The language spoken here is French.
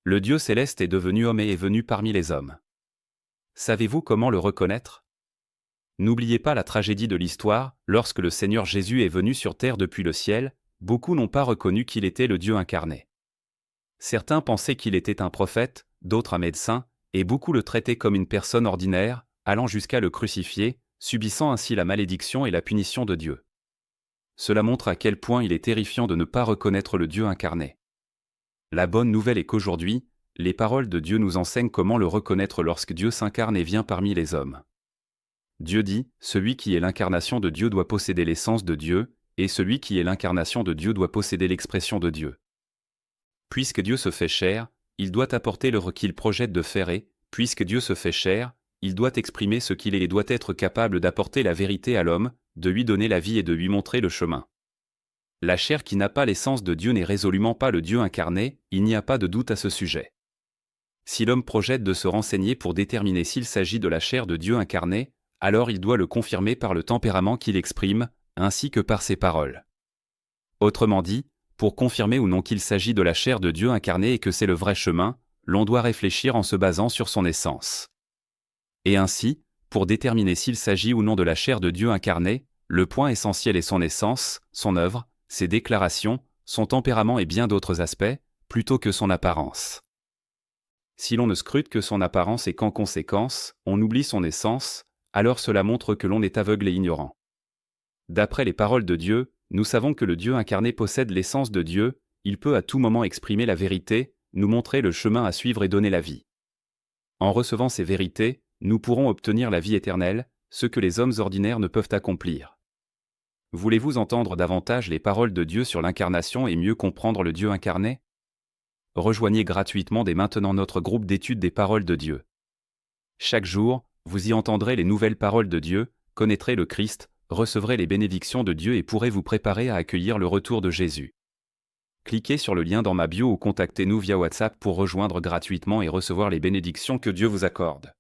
Le Dieu céleste est devenu homme et est venu parmi les hommes. Savez-vous comment le reconnaître? N'oubliez pas la tragédie de l'histoire, lorsque le Seigneur Jésus est venu sur terre depuis le ciel, beaucoup n'ont pas reconnu qu'il était le Dieu incarné. Certains pensaient qu'il était un prophète, d'autres un médecin, et beaucoup le traitaient comme une personne ordinaire, allant jusqu'à le crucifier, subissant ainsi la malédiction et la punition de Dieu. Cela montre à quel point il est terrifiant de ne pas reconnaître le Dieu incarné. La bonne nouvelle est qu'aujourd'hui, les paroles de Dieu nous enseignent comment le reconnaître lorsque Dieu s'incarne et vient parmi les hommes. Dieu dit, celui qui est l'incarnation de Dieu doit posséder l'essence de Dieu, et celui qui est l'incarnation de Dieu doit posséder l'expression de Dieu. Puisque Dieu se fait chair, il doit apporter l'œuvre qu'il projette de faire et, puisque Dieu se fait chair, il doit exprimer ce qu'il est et doit être capable d'apporter la vérité à l'homme, de lui donner la vie et de lui montrer le chemin. La chair qui n'a pas l'essence de Dieu n'est résolument pas le Dieu incarné, il n'y a pas de doute à ce sujet. Si l'homme projette de se renseigner pour déterminer s'il s'agit de la chair de Dieu incarné, alors il doit le confirmer par le tempérament qu'il exprime, ainsi que par ses paroles. Autrement dit, pour confirmer ou non qu'il s'agit de la chair de Dieu incarné et que c'est le vrai chemin, l'on doit réfléchir en se basant sur son essence. Et ainsi, pour déterminer s'il s'agit ou non de la chair de Dieu incarné, le point essentiel est son essence, son œuvre, ses déclarations, son tempérament et bien d'autres aspects, plutôt que son apparence. Si l'on ne scrute que son apparence et qu'en conséquence, on oublie son essence, alors cela montre que l'on est aveugle et ignorant. D'après les paroles de Dieu, nous savons que le Dieu incarné possède l'essence de Dieu, il peut à tout moment exprimer la vérité, nous montrer le chemin à suivre et donner la vie. En recevant ces vérités, nous pourrons obtenir la vie éternelle, ce que les hommes ordinaires ne peuvent accomplir. Voulez-vous entendre davantage les paroles de Dieu sur l'incarnation et mieux comprendre le Dieu incarné? Rejoignez gratuitement dès maintenant notre groupe d'études des paroles de Dieu. Chaque jour, vous y entendrez les nouvelles paroles de Dieu, connaîtrez le Christ, recevrez les bénédictions de Dieu et pourrez vous préparer à accueillir le retour de Jésus. Cliquez sur le lien dans ma bio ou contactez-nous via WhatsApp pour rejoindre gratuitement et recevoir les bénédictions que Dieu vous accorde.